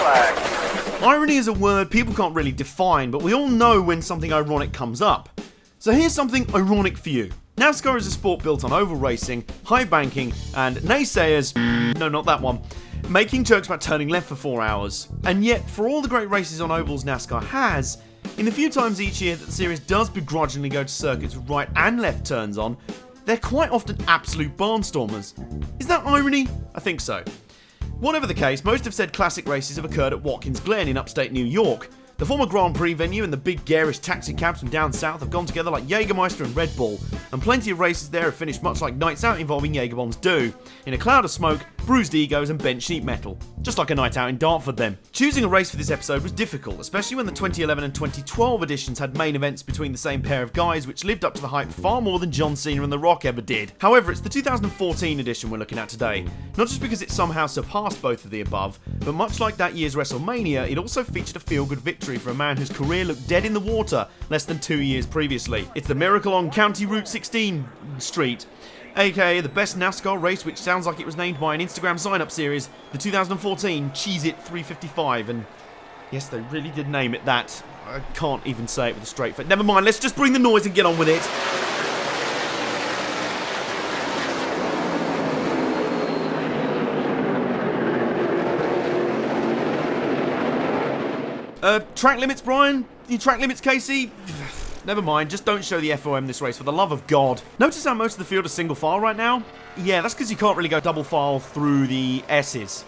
flag. Irony is a word people can't really define, but we all know when something ironic comes up. So here's something ironic for you. NASCAR is a sport built on oval racing, high banking, and naysayers, no not that one, making jokes about turning left for 4 hours. And yet, for all the great races on ovals NASCAR has, in the few times each year that the series does begrudgingly go to circuits with right and left turns on, they're quite often absolute barnstormers. Is that irony? I think so. Whatever the case, most have said classic races have occurred at Watkins Glen in upstate New York. The former Grand Prix venue and the big garish taxi cabs from down south have gone together like Jägermeister and Red Bull, and plenty of races there have finished much like nights out involving Jägerbombs do, in a cloud of smoke, bruised egos and bent sheet metal. Just like a night out in Dartford then. Choosing a race for this episode was difficult, especially when the 2011 and 2012 editions had main events between the same pair of guys which lived up to the hype far more than John Cena and The Rock ever did. However, it's the 2014 edition we're looking at today, not just because it somehow surpassed both of the above, but much like that year's WrestleMania, it also featured a feel-good victory for a man whose career looked dead in the water less than 2 years previously. It's the Miracle on County Route 16 Street, aka the best NASCAR race, which sounds like it was named by an Instagram sign-up series, the 2014 Cheez-It 355, and yes, they really did name it that. I can't even say it with a straight face. Never mind, let's just bring the noise and get on with it. Track limits, Brian? Your track limits, Casey? Never mind, just don't show the FOM this race, for the love of God. Notice how most of the field is single file right now? Yeah, that's because you can't really go double file through the S's.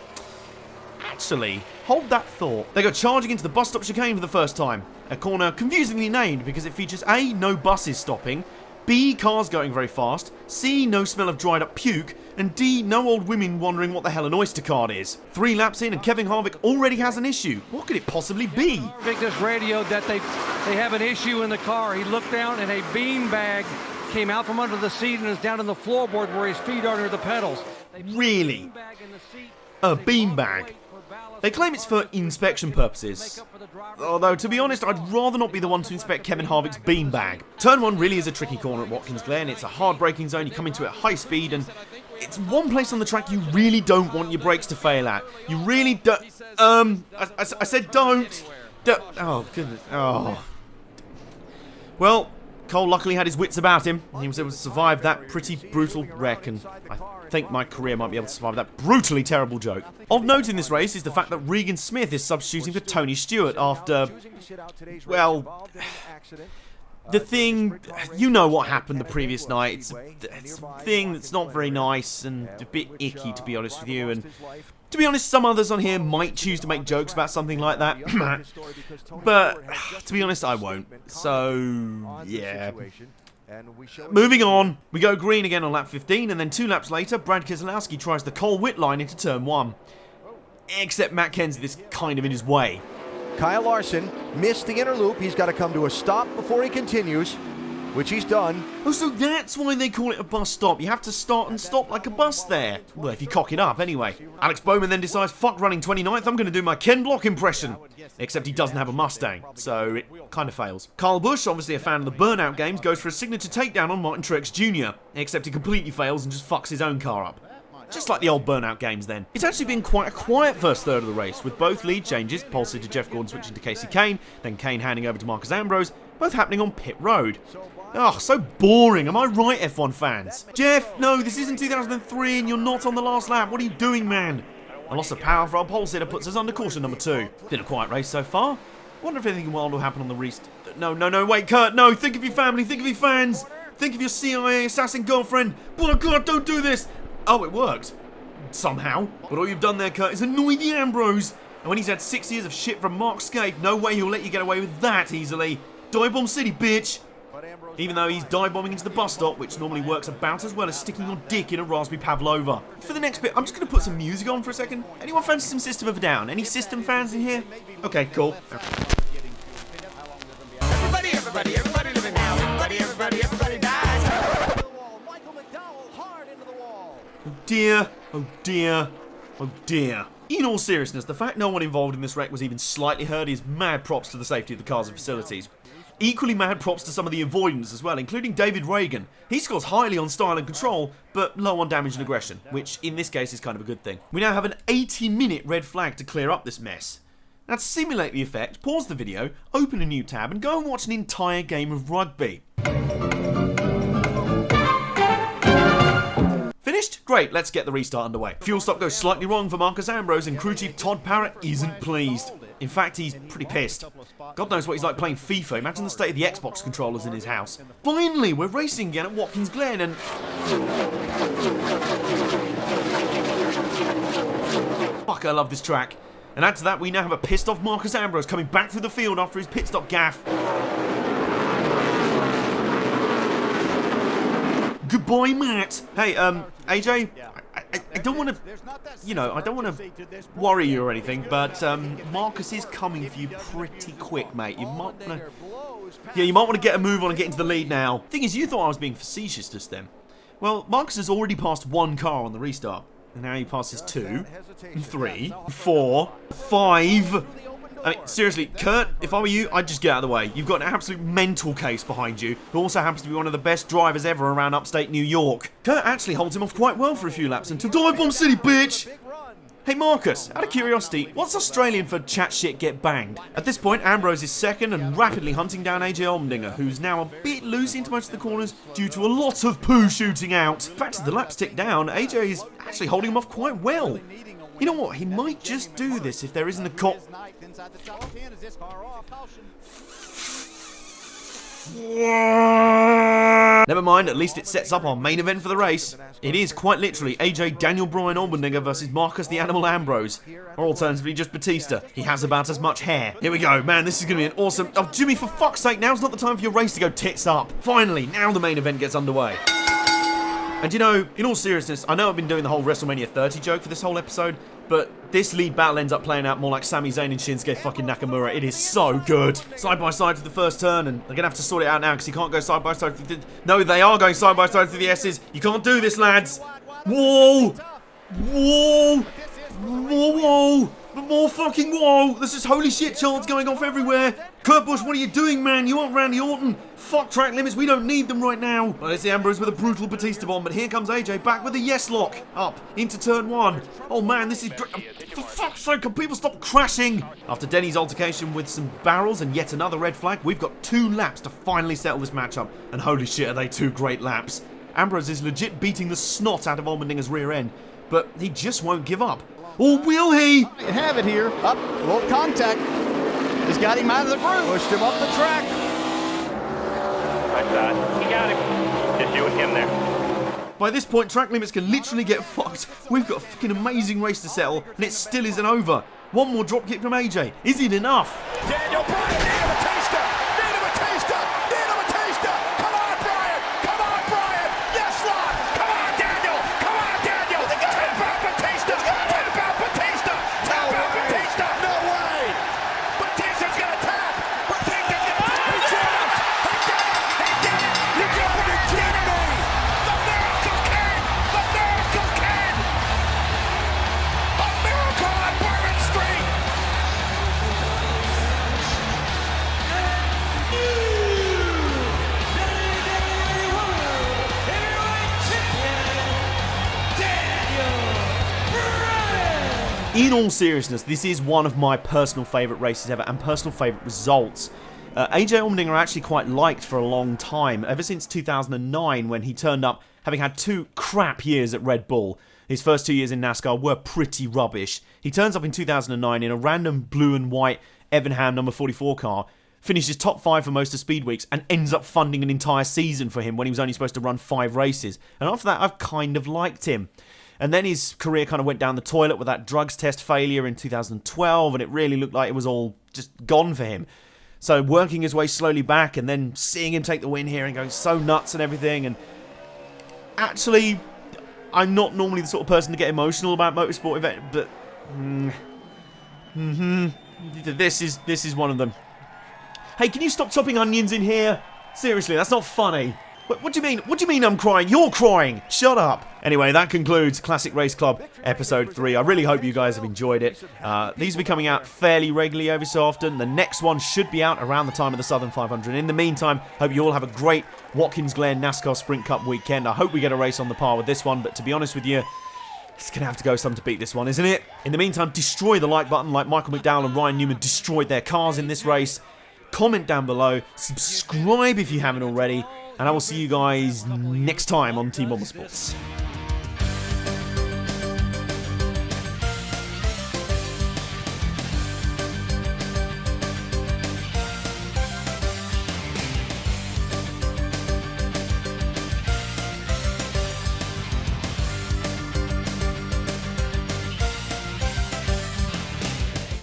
Actually, hold that thought. They go charging into the bus stop chicane for the first time. A corner confusingly named because it features A, no buses stopping, B, cars going very fast, C, no smell of dried up puke, and D, no old women wondering what the hell an Oyster card is. 3 laps in and Kevin Harvick already has an issue. What could it possibly be? Harvick just radioed that they have an issue in the car. He looked down and a beanbag came out from under the seat and is down in the floorboard where his feet are near the pedals. Really? A beanbag? They claim it's for inspection purposes. Although, to be honest, I'd rather not be the one to inspect Kevin Harvick's beanbag. Turn 1 really is a tricky corner at Watkins Glen. It's a hard braking zone, you come into it at high speed, and it's one place on the track you really don't want your brakes to fail at. You really don't... I said don't. Oh, goodness. Oh. Well, Cole luckily had his wits about him. He was able to survive that pretty brutal wreck, and I think my career might be able to survive that brutally terrible joke. Of note in this race is the fact that Regan Smith is substituting for Tony Stewart after, well, the thing, you know what happened the previous night. It's a thing that's not very nice and a bit icky, to be honest with you, and to be honest, some others on here might choose to make jokes about something like that, but to be honest, I won't. So, yeah. Moving on, we go green again on lap 15, and then 2 laps later, Brad Keselowski tries the Cole Whitt line into turn 1. Except Matt Kenseth is kind of in his way. Kyle Larson missed the inner loop. He's got to come to a stop before he continues, which he's done. Oh, so that's why they call it a bus stop. You have to start and stop like a bus there. Well, if you cock it up, anyway. Alex Bowman then decides, fuck running 29th, I'm going to do my Ken Block impression. Except he doesn't have a Mustang, so it kind of fails. Kyle Busch, obviously a fan of the Burnout games, goes for a signature takedown on Martin Truex Jr., except he completely fails and just fucks his own car up. Just like the old Burnout games then. It's actually been quite a quiet first third of the race, with both lead changes, pole to Jeff Gordon switching to Casey Kane, then Kane handing over to Marcus Ambrose, both happening on pit road. Ugh, so boring, am I right, F1 fans? Jeff, no, this isn't 2003 and you're not on the last lap, what are you doing, man? A loss of power for our pole sitter puts us under caution number 2. Been a quiet race so far. Wonder if anything wild will happen on the restart. No, wait, Kurt, no, think of your family, think of your fans, think of your CIA assassin girlfriend. Oh God, don't do this. Oh, it worked. Somehow. But all you've done there, Kurt, is annoy the Ambrose. And when he's had 6 years of shit from Mark Skaife, no way he'll let you get away with that easily. Dive Bomb City, bitch. Even though he's dive bombing into the bus stop, which normally works about as well as sticking your dick in a Raspberry Pavlova. For the next bit, I'm just going to put some music on for a second. Anyone fancy some System of a Down? Any System fans in here? Okay, cool. Everybody living now. Everybody dies. Oh dear, oh dear, oh dear. In all seriousness, the fact no one involved in this wreck was even slightly hurt is mad props to the safety of the cars and facilities. Equally mad props to some of the avoidance as well, including David Reagan. He scores highly on style and control, but low on damage and aggression, which in this case is kind of a good thing. We now have an 80-minute red flag to clear up this mess. Now to simulate the effect, pause the video, open a new tab and go and watch an entire game of rugby. Finished? Great, let's get the restart underway. Fuel stop goes slightly wrong for Marcus Ambrose and crew chief Todd Parrott isn't pleased. In fact, he's pretty pissed. God knows what he's like playing FIFA. Imagine the state of the Xbox controllers in his house. Finally, we're racing again at Watkins Glen and... Fuck, I love this track. And add to that, we now have a pissed off Marcus Ambrose coming back through the field after his pit stop gaffe. Goodbye, Matt. Hey, AJ, I don't want to, you know, I don't want to worry you or anything, but Marcus is coming for you pretty quick, mate. You might want to, yeah, you might want to get a move on and get into the lead now. Thing is, you thought I was being facetious just then. Well, Marcus has already passed one car on the restart, and now he passes 2, 3, 4, 5. I mean, seriously, Kurt, if I were you, I'd just get out of the way. You've got an absolute mental case behind you, who also happens to be one of the best drivers ever around upstate New York. Kurt actually holds him off quite well for a few laps until Dive Bomb City, bitch! Hey Marcus, out of curiosity, what's Australian for chat shit get banged? At this point, Ambrose is second and rapidly hunting down AJ Allmendinger, who's now a bit loose into most of the corners due to a lot of poo shooting out. In fact, as the laps tick down, AJ is actually holding him off quite well. You know what, he might just do this if there isn't a cop. Never mind, at least it sets up our main event for the race. It is quite literally AJ Daniel Bryan Allmendinger versus Marcus the Animal Ambrose. Or alternatively just Batista. He has about as much hair. Here we go, man, this is going to be an awesome... Oh, Jimmy, for fuck's sake, now's not the time for your race to go tits up. Finally, now the main event gets underway. And you know, in all seriousness, I know I've been doing the whole WrestleMania 30 joke for this whole episode, but this lead battle ends up playing out more like Sami Zayn and Shinsuke fucking Nakamura. It is so good. Side by side for the first turn, and they're going to have to sort it out now because he can't go side by side through the... No, they are going side by side through the S's. You can't do this, lads. Whoa! Whoa! Whoa! Whoa! More fucking whoa! There's just holy shit chants going off everywhere. Kurt Busch, what are you doing, man? You aren't Randy Orton. Fuck track limits, we don't need them right now. Well, there's the Ambrose with a brutal Batista bomb, but here comes AJ back with a yes lock. Up, into turn 1. Oh man, this is great. For fuck's sake, can people stop crashing? After Denny's altercation with some barrels and yet another red flag, we've got 2 laps to finally settle this matchup. And holy shit, are they 2 great laps. Ambrose is legit beating the snot out of Allmendinger's rear end, but he just won't give up. Or will he? You have it here. Up, little contact. He's got him out of the groove. Pushed him up the track. Nice shot. He got him. Just you and him there. By this point, track limits can literally get fucked. We've got a fucking amazing race to settle, and it still isn't over. One more drop kick from AJ. Is it enough? Daniel Bryan, need a Batista. Need a Batista. Need a Batista. Come on, Bryan. Come on, Bryan. Yes, lock. Come on, Daniel. Come on, Daniel. Tap out Batista. Tap out Batista. Tap out Batista. No way. Batista's going to tap. Batista's going to tap. He did it. He did it. He did it. You got to be kidding me. The Miracle King. The Miracle King. A miracle on Bourbon Street. In all seriousness, this is one of my personal favourite races ever and personal favourite results. AJ Allmendinger actually quite liked for a long time, ever since 2009 when he turned up having had 2 crap years at Red Bull. His first 2 years in NASCAR were pretty rubbish. He turns up in 2009 in a random blue and white Evernham number 44 car, finishes top 5 for most of Speed Weeks, and ends up funding an entire season for him when he was only supposed to run 5 races. And after that, I've kind of liked him. And then his career kind of went down the toilet with that drugs test failure in 2012, and it really looked like it was all just gone for him. So working his way slowly back, and then seeing him take the win here and going so nuts and everything, and actually, I'm not normally the sort of person to get emotional about motorsport events, but this is one of them. Hey, can you stop chopping onions in here? Seriously, that's not funny. What do you mean? What do you mean I'm crying? You're crying! Shut up! Anyway, that concludes Classic Race Club Episode 3. I really hope you guys have enjoyed it. These will be coming out fairly regularly every so often. The next one should be out around the time of the Southern 500. In the meantime, hope you all have a great Watkins Glen NASCAR Sprint Cup weekend. I hope we get a race on the par with this one, but to be honest with you, It's going to have to go some to beat this one, isn't it? In the meantime, destroy the like button like Michael McDowell and Ryan Newman destroyed their cars in this race. Comment down below, subscribe if you haven't already, and I will see you guys next time on Team Bombersports.